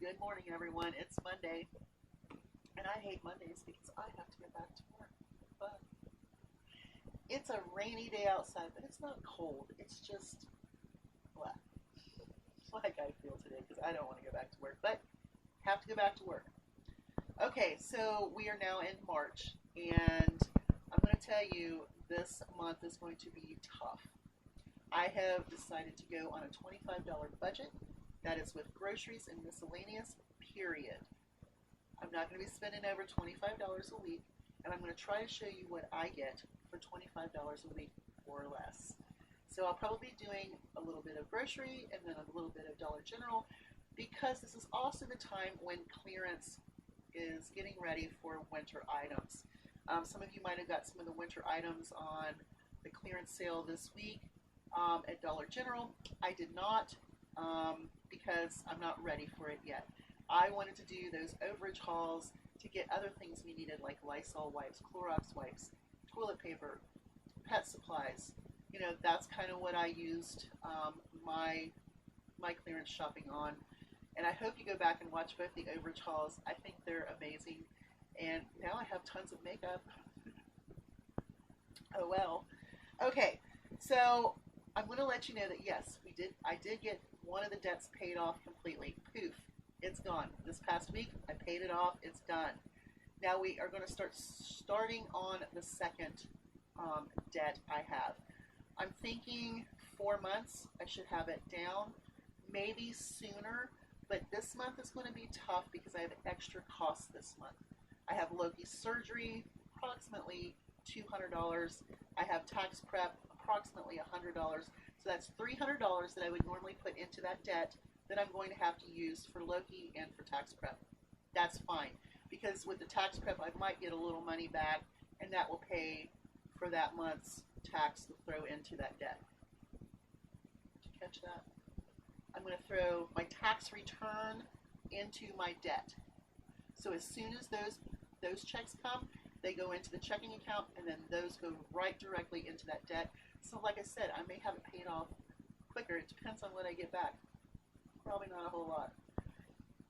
Good morning, everyone. It's Monday, and I hate Mondays because I have to get back to work. But it's a rainy day outside, but it's not cold. It's just well, like I feel today because I don't want to go back to work, but have to go back to work. Okay, so we are now in March, and I'm going to tell you this month is going to be tough. I have decided to go on a $25 budget. That is with groceries and miscellaneous, period. I'm not going to be spending over $25 a week, and I'm going to try to show you what I get for $25 a week or less. So I'll probably be doing a little bit of grocery and then a little bit of Dollar General because this is also the time when clearance is getting ready for winter items. Some of you might have got some of the winter items on the clearance sale this week at Dollar General. I did not because I'm not ready for it yet. I wanted to do those overage hauls to get other things we needed like Lysol wipes, Clorox wipes, toilet paper, pet supplies. You know, that's kind of what I used my clearance shopping on. And I hope you go back and watch both the overage hauls. I think they're amazing. And now I have tons of makeup. Oh well. Okay, so I'm going to let you know that yes, I did get one of the debts paid off completely. Poof, it's gone. This past week, I paid it off. It's done. Now we are going to starting on the second debt I have. I'm thinking 4 months. I should have it down. Maybe sooner, but this month is going to be tough because I have extra costs this month. I have Loki's surgery, approximately $200. I have tax prep, approximately $100. So that's $300 that I would normally put into that debt that I'm going to have to use for Loki and for tax prep. That's fine, because with the tax prep, I might get a little money back, and that will pay for that month's tax to throw into that debt. Did you catch that? I'm going to throw my tax return into my debt. So as soon as those checks come, they go into the checking account, and then those go right directly into that debt. So like I said, I may have it paid off quicker. It depends on what I get back. Probably not a whole lot.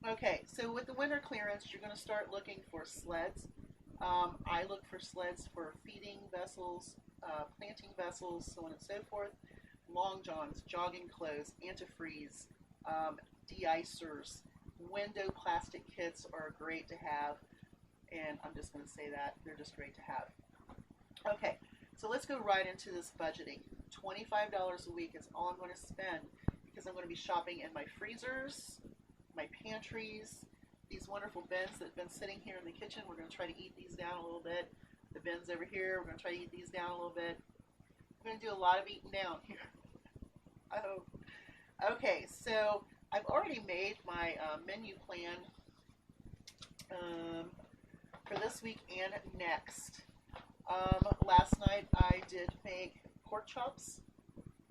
Okay, so with the winter clearance, you're going to start looking for sleds. I look for sleds for feeding vessels, planting vessels, so on and so forth. Long johns, jogging clothes, antifreeze, de-icers, window plastic kits are great to have, and I'm just going to say that they're just great to have. Okay, so let's go right into this budgeting. $25 a week is all I'm going to spend because I'm going to be shopping in my freezers, my pantries, these wonderful bins that have been sitting here in the kitchen. We're going to try to eat these down a little bit. The bins over here, we're going to try to eat these down a little bit. We're going to do a lot of eating down here. I hope. Okay, so I've already made my menu plan for this week and next. Last night I did make pork chops,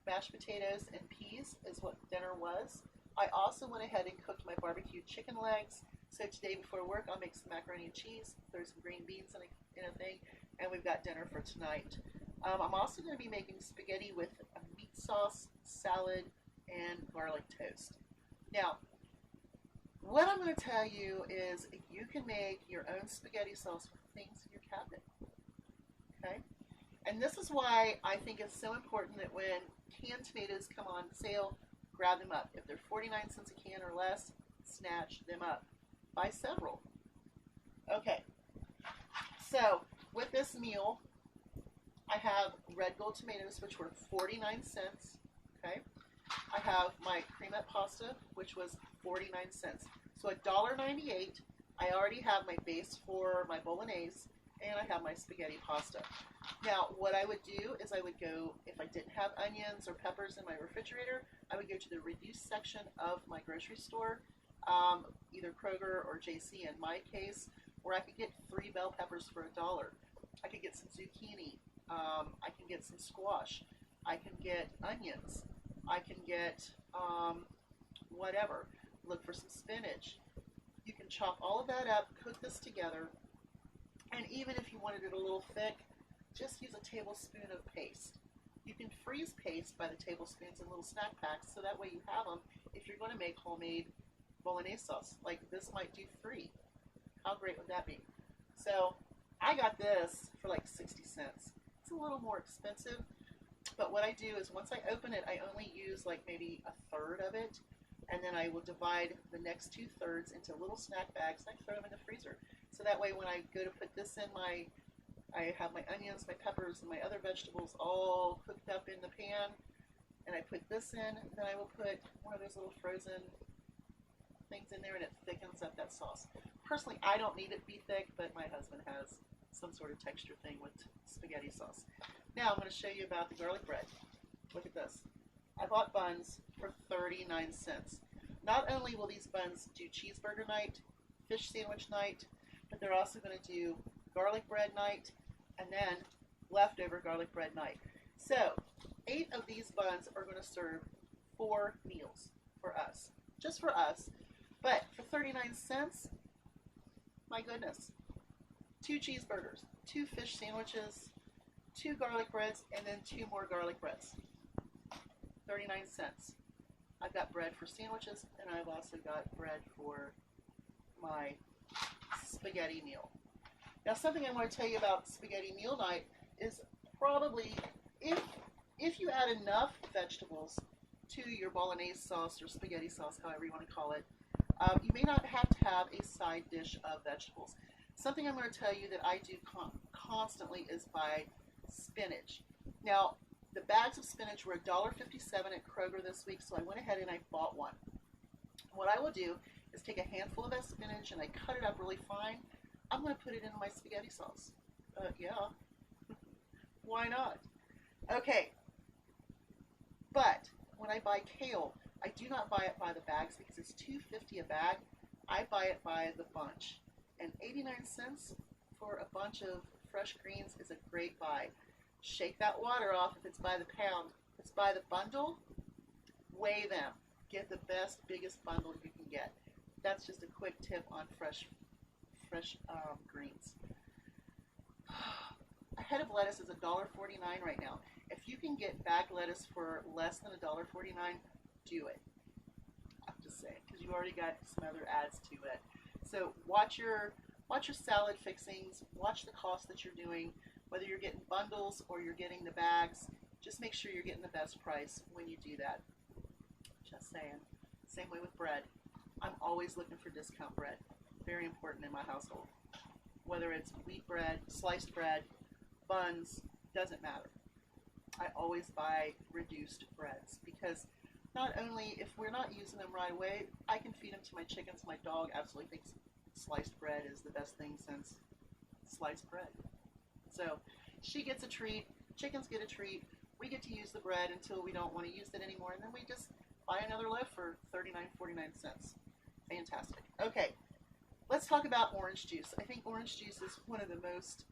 mashed potatoes, and peas is what dinner was. I also went ahead and cooked my barbecued chicken legs. So today before work I'll make some macaroni and cheese, throw some green beans in a thing, and we've got dinner for tonight. I'm also going to be making spaghetti with a meat sauce, salad, and garlic toast. Now, what I'm going to tell you is you can make your own spaghetti sauce with things in your cabinet. Okay? And this is why I think it's so important that when canned tomatoes come on sale, grab them up. If they're 49 cents a can or less, snatch them up. Buy several. Okay. So, with this meal, I have red gold tomatoes, which were 49 cents. Okay. I have my cremette pasta, which was 49 cents. So $1.98. I already have my base for my bolognese, and I have my spaghetti pasta. Now, what I would do is I would go, if I didn't have onions or peppers in my refrigerator, I would go to the reduced section of my grocery store, either Kroger or JC in my case, where I could get 3 bell peppers for $1. I could get some zucchini. I can get some squash. I can get onions. I can get whatever. Look for some spinach. You can chop all of that up, cook this together, and even if you wanted it a little thick, just use a tablespoon of paste. You can freeze paste by the tablespoons in little snack packs, so that way you have them if you're going to make homemade bolognese sauce. Like this might do free. How great would that be? So I got this for like 60 cents. It's a little more expensive, but what I do is once I open it, I only use like maybe a third of it, and then I will divide the next 2/3 into little snack bags and I throw them in the freezer. So that way when I go to put this in I have my onions, my peppers, and my other vegetables all cooked up in the pan, and I put this in, and then I will put one of those little frozen things in there, and it thickens up that sauce. Personally, I don't need it to be thick, but my husband has some sort of texture thing with spaghetti sauce. Now I'm going to show you about the garlic bread. Look at this. I bought buns for 39 cents. Not only will these buns do cheeseburger night, fish sandwich night, but they're also going to do garlic bread night, and then leftover garlic bread night. So 8 of these buns are going to serve 4 meals for us, just for us. But for 39 cents, my goodness, 2 cheeseburgers, 2 fish sandwiches, 2 garlic breads, and then 2 more garlic breads. 39 cents. I've got bread for sandwiches, and I've also got bread for my spaghetti meal. Now, something I want to tell you about spaghetti meal night is probably if you add enough vegetables to your bolognese sauce or spaghetti sauce, however you want to call it, you may not have to have a side dish of vegetables. Something I'm going to tell you that I do constantly is buy spinach. Now, the bags of spinach were $1.57 at Kroger this week, so I went ahead and I bought one. What I will do is take a handful of that spinach and I cut it up really fine. I'm going to put it in my spaghetti sauce. Yeah, why not? Okay, but when I buy kale, I do not buy it by the bags because it's $2.50 a bag. I buy it by the bunch, and 89 cents for a bunch of fresh greens is a great buy. Shake that water off if it's by the pound. If it's by the bundle, weigh them. Get the best, biggest bundle you can get. That's just a quick tip on fresh greens. A head of lettuce is $1.49 right now. If you can get bag lettuce for less than $1.49, do it. I'm just saying, because you already got some other ads to it. So watch your salad fixings. Watch the cost that you're doing. Whether you're getting bundles or you're getting the bags, just make sure you're getting the best price when you do that. Just saying. Same way with bread. I'm always looking for discount bread. Very important in my household. Whether it's wheat bread, sliced bread, buns, doesn't matter. I always buy reduced breads because not only if we're not using them right away, I can feed them to my chickens. My dog absolutely thinks sliced bread is the best thing since sliced bread. So she gets a treat, chickens get a treat, we get to use the bread until we don't want to use it anymore, and then we just buy another loaf for 39.49 cents. Fantastic. Okay, let's talk about orange juice. I think orange juice is one of the most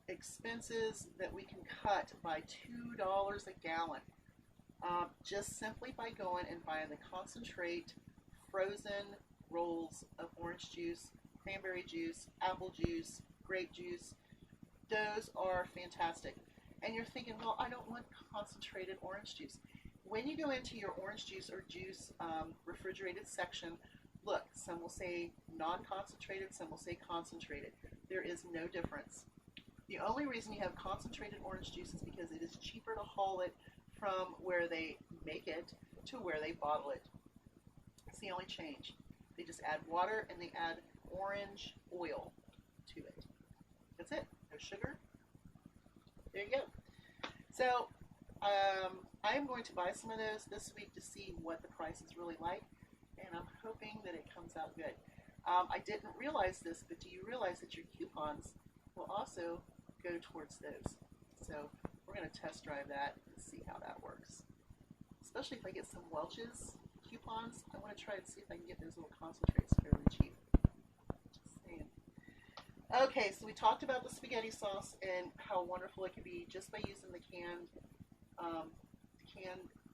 expenses that we can cut by $2 a gallon. Just simply by going and buying the concentrate frozen rolls of orange juice, cranberry juice, apple juice, grape juice. Those are fantastic. And you're thinking, well, I don't want concentrated orange juice. When you go into your orange juice or juice refrigerated section, look, some will say non-concentrated, some will say concentrated. There is no difference. The only reason you have concentrated orange juice is because it is cheaper to haul it from where they make it to where they bottle it. It's the only change. They just add water and they add orange oil to it. That's it. No sugar. There you go. So I am going to buy some of those this week to see what the price is really like, and I'm hoping that it comes out good. I didn't realize this, but do you realize that your coupons will also go towards those? So we're going to test drive that and see how that works. Especially if I get some Welch's coupons, I want to try and see if I can get those little concentrates fairly cheap. Just saying. Okay, so we talked about the spaghetti sauce and how wonderful it can be just by using the canned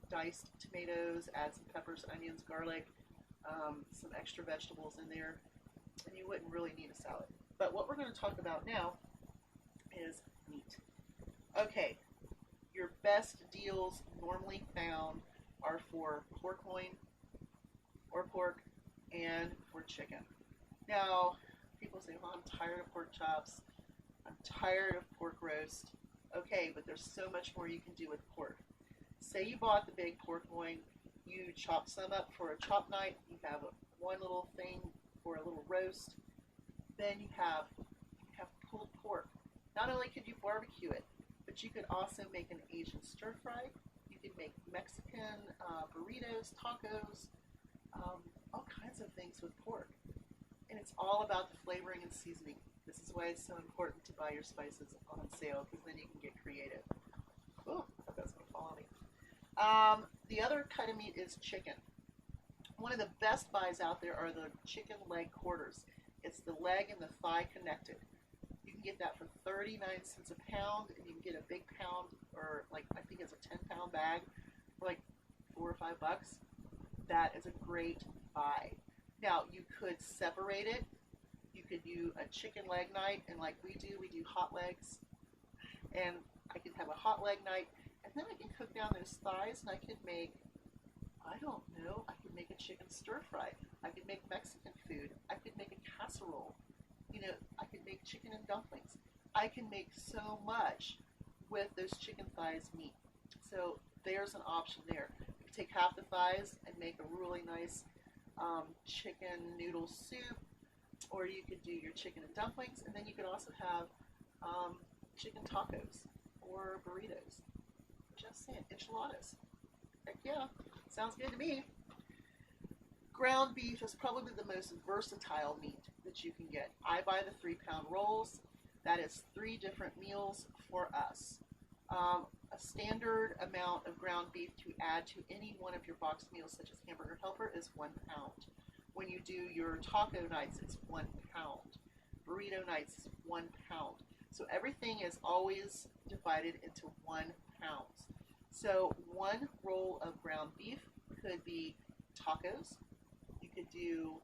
diced tomatoes, add some peppers, onions, garlic, some extra vegetables in there, and you wouldn't really need a salad. But what we're going to talk about now is meat. Okay, your best deals normally found are for pork loin or pork, and for chicken. Now, people say, well, I'm tired of pork chops. I'm tired of pork roast. Okay, but there's so much more you can do with pork. Say you bought the big pork loin, you chop some up for a chop night, you have one little thing for a little roast, then you have pulled pork. Not only could you barbecue it, but you could also make an Asian stir fry. You could make Mexican burritos, tacos, all kinds of things with pork. And it's all about the flavoring and seasoning. This is why it's so important to buy your spices on sale, because then you can get creative. Oh, I thought that was going to fall on me. The other kind of meat is chicken. One of the best buys out there are the chicken leg quarters. It's the leg and the thigh connected. You can get that for 39 cents a pound, and you can get a big pound, or like I think it's a 10-pound bag, for like $4 or $5. That is a great buy. Now you could separate it. You could do a chicken leg night, and like we do hot legs, and I could have a hot leg night, and then I can cook down those thighs, and I could make, I don't know, I could make a chicken stir fry. I could make Mexican food. I could make a casserole. You know, I could make chicken and dumplings. I can make so much with those chicken thighs meat. So there's an option there. You can take half the thighs and make a really nice chicken noodle soup, or you could do your chicken and dumplings, and then you could also have chicken tacos or burritos. Just saying, enchiladas. Heck yeah, sounds good to me. Ground beef is probably the most versatile meat that you can get. I buy the 3-pound rolls. That is 3 different meals for us. A standard amount of ground beef to add to any one of your boxed meals, such as Hamburger Helper, is 1 pound. When you do your taco nights, it's 1 pound. Burrito nights is 1 pound. So everything is always divided into 1 pound. So 1 roll of ground beef could be tacos. You could do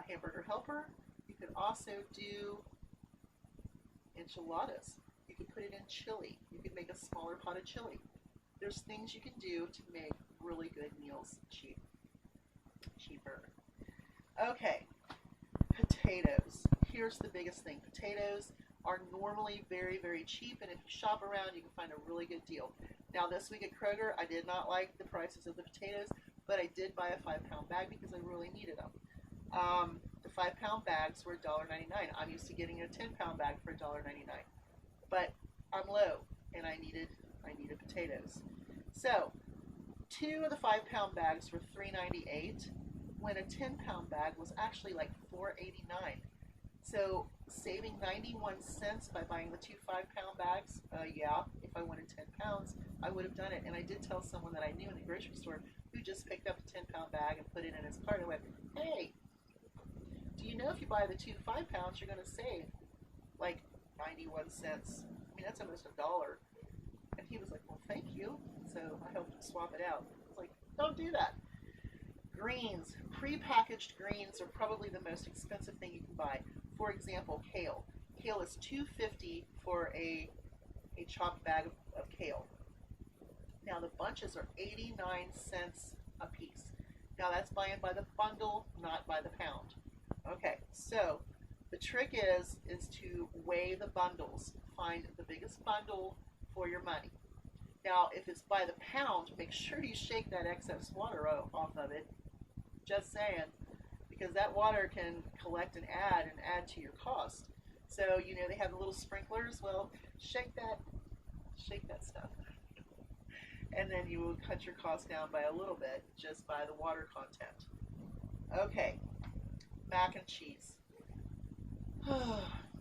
Hamburger Helper. You could also do enchiladas. You could put it in chili. You could make a smaller pot of chili. There's things you can do to make really good meals cheaper. Okay, potatoes. Here's the biggest thing. Potatoes are normally very, very cheap, and if you shop around, you can find a really good deal. Now, this week at Kroger, I did not like the prices of the potatoes, but I did buy a 5-pound bag because I really needed them. The 5-pound bags were $1.99. I'm used to getting a 10-pound bag for $1.99, but I'm low, and I needed potatoes. So 2 of the 5-pound bags were $3.98, when a 10-pound bag was actually like $4.89. So saving 91 cents by buying the 2 5-pound bags, yeah, if I wanted 10 pounds, I would have done it. And I did tell someone that I knew in the grocery store who just picked up a 10-pound bag and put it in his cart. I went, hey, do you know if you buy the 2 5-pounds, you're going to save like 91 cents? I mean, that's almost $1. And he was like, well, thank you. So I helped him swap it out. I was like, don't do that. Greens, prepackaged greens are probably the most expensive thing you can buy. For example, kale. Kale is $2.50 for a chopped bag of kale. Now the bunches are 89 cents a piece. Now that's buying by the bundle, not by the pound. Okay, so the trick is to weigh the bundles. Find the biggest bundle for your money. Now, if it's by the pound, make sure you shake that excess water off of it. Just saying, because that water can collect and add to your cost. So, you know, they have the little sprinklers. Well, shake that stuff. And then you will cut your cost down by a little bit just by the water content. Okay, mac and cheese.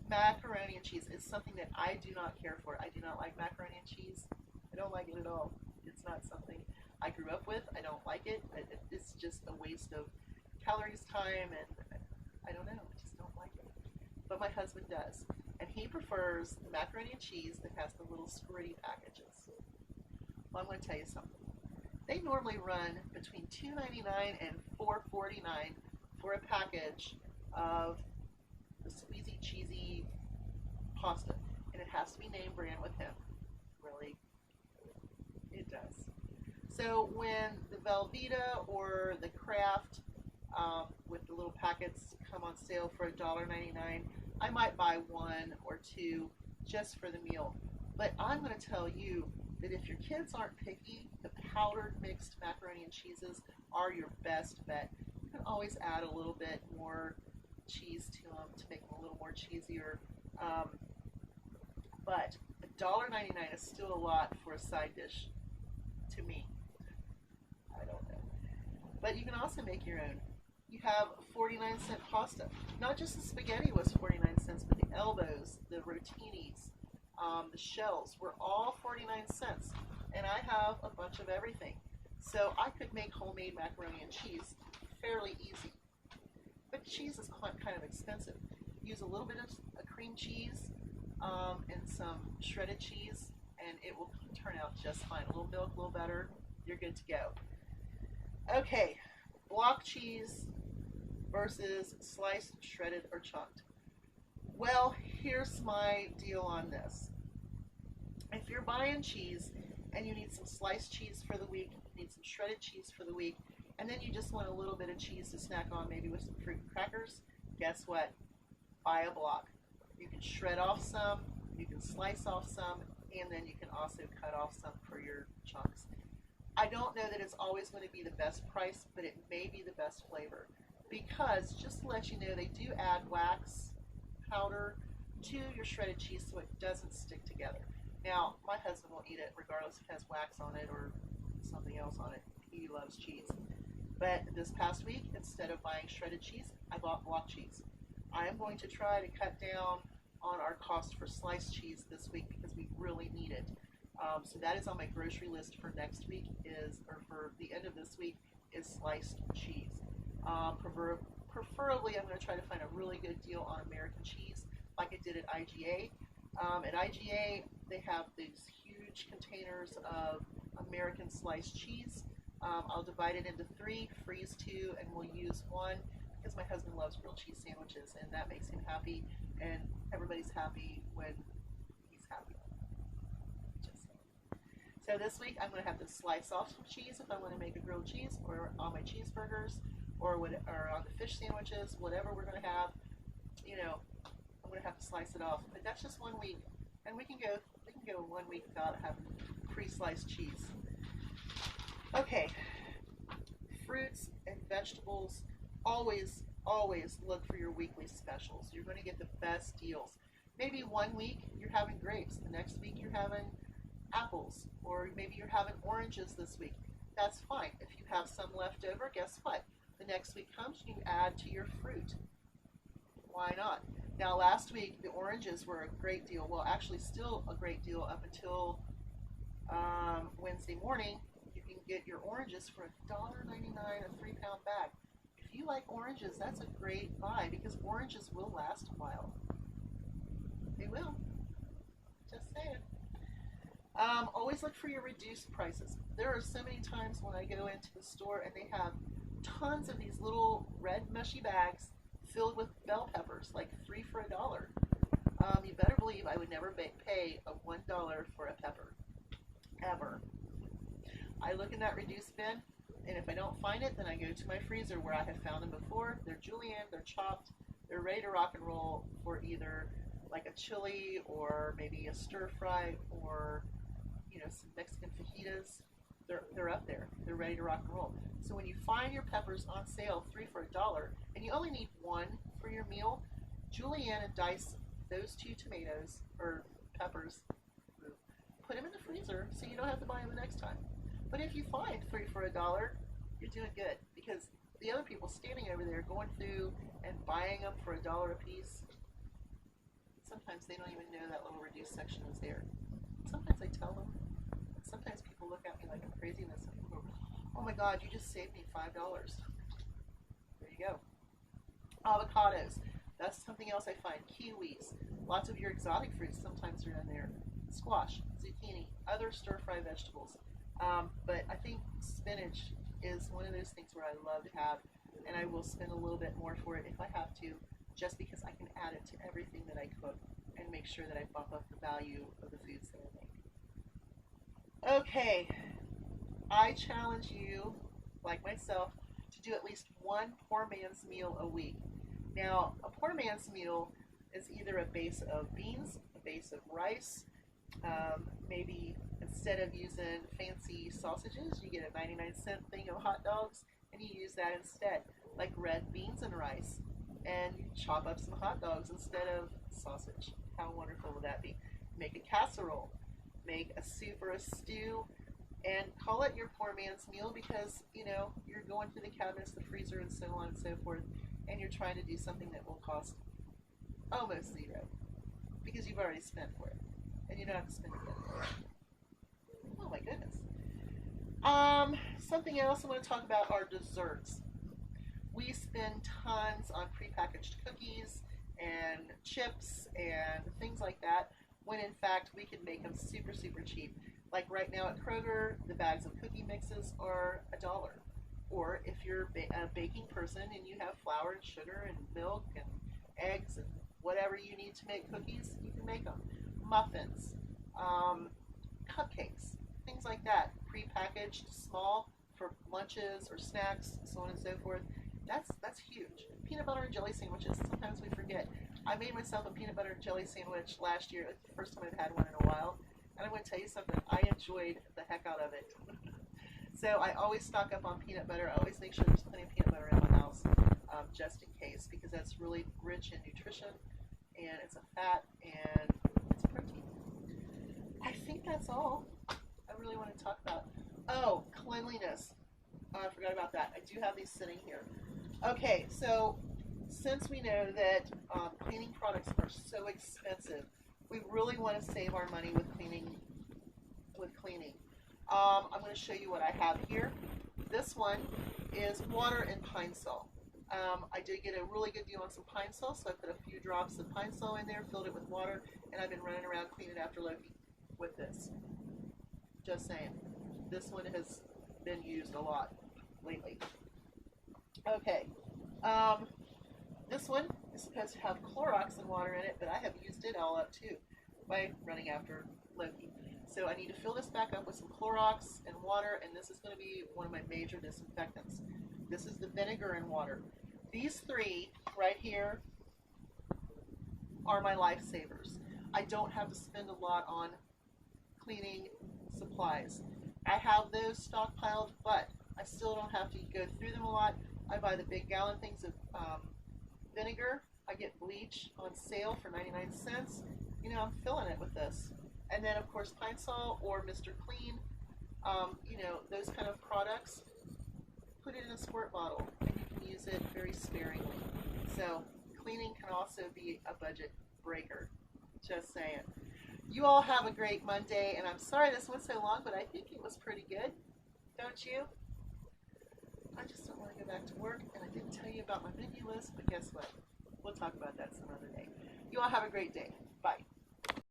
Macaroni and cheese is something that I do not care for. I do not like macaroni and cheese. I don't like it at all. It's not something I grew up with. I don't like it. It's just a waste of calories, time, and I don't know. I just don't like it. But my husband does. And he prefers the macaroni and cheese that has the little squirty packages. Well, I'm going to tell you something. They normally run between $2.99 and $4.49 for a package of the squeezy, cheesy pasta. And it has to be name brand with him. Really, it does. So when the Velveeta or the Kraft with the little packets come on sale for $1.99. I might buy one or two just for the meal. But I'm going to tell you that if your kids aren't picky, the powdered mixed macaroni and cheeses are your best bet. You can always add a little bit more cheese to them to make them a little more cheesier. But $1.99 is still a lot for a side dish to me. I don't know. But you can also make your own. You have 49-cent pasta. Not just the spaghetti was 49 cents, but the elbows, the rotinis, the shells were all 49 cents. And I have a bunch of everything. So I could make homemade macaroni and cheese fairly easy. But cheese is kind of expensive. Use a little bit of cream cheese and some shredded cheese, and it will turn out just fine. A little milk, a little butter, you're good to go. Okay, block cheese versus sliced, shredded, or chunked. Well, here's my deal on this. If you're buying cheese and you need some sliced cheese for the week, you need some shredded cheese for the week, and then you just want a little bit of cheese to snack on, maybe with some fruit and crackers, guess what? Buy a block. You can shred off some, you can slice off some, and then you can also cut off some for your chunks. I don't know that it's always going to be the best price, but it may be the best flavor. Because, just to let you know, they do add wax powder to your shredded cheese so it doesn't stick together. Now, my husband will eat it regardless if it has wax on it or something else on it. He loves cheese. But this past week, instead of buying shredded cheese, I bought block cheese. I am going to try to cut down on our cost for sliced cheese this week because we really need it. So that is on my grocery list for next week or for the end of this week, is sliced cheese. Preferably, I'm going to try to find a really good deal on American cheese like I did at IGA. At IGA, they have these huge containers of American sliced cheese. I'll divide it into 3, freeze 2, and we'll use 1 because my husband loves grilled cheese sandwiches, and that makes him happy, and everybody's happy when he's happy. So this week, I'm going to have to slice off some cheese if I want to make a grilled cheese, or on my cheeseburgers, or on the fish sandwiches, whatever we're going to have. I'm going to have to slice it off. But that's just 1 week, and we can go 1 week without having pre-sliced cheese. Okay, fruits and vegetables. Always look for your weekly specials. You're going to get the best deals. Maybe 1 week you're having grapes, the next week you're having apples, or maybe you're having oranges this week. That's fine. If you have some left over, guess what? The next week comes, you add to your fruit. Why not? Now, last week, the oranges were a great deal. Well, actually, still a great deal up until Wednesday morning. You can get your oranges for $1.99 a 3-pound bag. If you like oranges, that's a great buy because oranges will last a while. They will. Just saying. Always look for your reduced prices. There are so many times when I go into the store and they have tons of these little red mushy bags filled with bell peppers, like 3 for $1. You better believe I would never pay a $1 for a pepper, ever. I look in that reduced bin, and if I don't find it, then I go to my freezer where I have found them before. They're julienne, they're chopped, they're ready to rock and roll for either like a chili or maybe a stir fry or some Mexican fajitas. They're up there. They're ready to rock and roll. So when you find your peppers on sale, 3 for $1, and you only need 1 for your meal, julienne and dice those 2 tomatoes or peppers, put them in the freezer so you don't have to buy them the next time. But if you find 3 for $1, you're doing good because the other people standing over there going through and buying them for $1 a piece, sometimes they don't even know that little reduced section is there. Sometimes I tell them. Sometimes people look at me like I'm crazy, and some people go, "Oh my God, you just saved me $5." There you go. Avocados. That's something else I find. Kiwis. Lots of your exotic fruits sometimes are in there. Squash, zucchini, other stir-fry vegetables. But I think spinach is one of those things where I love to have, and I will spend a little bit more for it if I have to, just because I can add it to everything that I cook and make sure that I bump up the value of the foods that I make. Okay, I challenge you, like myself, to to do at least one poor man's meal a week. Now, a poor man's meal is either a base of beans, a base of rice, maybe instead of using fancy sausages, you get a 99-cent thing of hot dogs and you use that instead, like red beans and rice. And you chop up some hot dogs instead of sausage. How wonderful would that be? Make a casserole, make a soup or a stew, and call it your poor man's meal because, you know, you're going through the cabinets, the freezer, and so on and so forth, and you're trying to do something that will cost almost zero because you've already spent for it, and you don't have to spend again. Oh my goodness. Something else I want to talk about are desserts. We spend tons on prepackaged cookies and chips and things like that when in fact we could make them super, super cheap. Like right now at Kroger, the bags of cookie mixes are $1. Or if you're a baking person and you have flour and sugar and milk and eggs and whatever you need to make cookies, you can make them. Muffins, cupcakes, things like that, prepackaged, small for lunches or snacks, so on and so forth. That's huge. Peanut butter and jelly sandwiches, sometimes we forget. I made myself a peanut butter and jelly sandwich last year. It's the first time I've had one in a while. And I'm going to tell you something, I enjoyed the heck out of it. So I always stock up on peanut butter. I always make sure there's plenty of peanut butter in my house, just in case, because that's really rich in nutrition, and it's a fat, and it's protein. I think that's all I really want to talk about. Oh, cleanliness. Oh, I forgot about that. I do have these sitting here. Okay, so since we know that cleaning products are so expensive, we really want to save our money with cleaning. I'm going to show you what I have here. This one is water and pine sol. I did get a really good deal on some pine sol, so I put a few drops of pine sol in there, filled it with water, and I've been running around cleaning after Loki with this. Just saying. This one has been used a lot lately. Okay. This one is supposed to have Clorox and water in it, but I have used it all up too by running after Loki. So I need to fill this back up with some Clorox and water, and this is going to be one of my major disinfectants. This is the vinegar and water. These three right here are my lifesavers. I don't have to spend a lot on cleaning supplies. I have those stockpiled, but I still don't have to go through them a lot. I buy the big gallon things of vinegar. I get bleach on sale for 99 cents. You know, I'm filling it with this. And then, of course, Pine Sol or Mr. Clean, you know, those kind of products, put it in a squirt bottle, and you can use it very sparingly. So cleaning can also be a budget breaker. Just saying. You all have a great Monday, and I'm sorry this went so long, but I think it was pretty good. Don't you? I just don't want to go back to work, and I didn't tell you about my menu list, but guess what? We'll talk about that some other day. You all have a great day. Bye.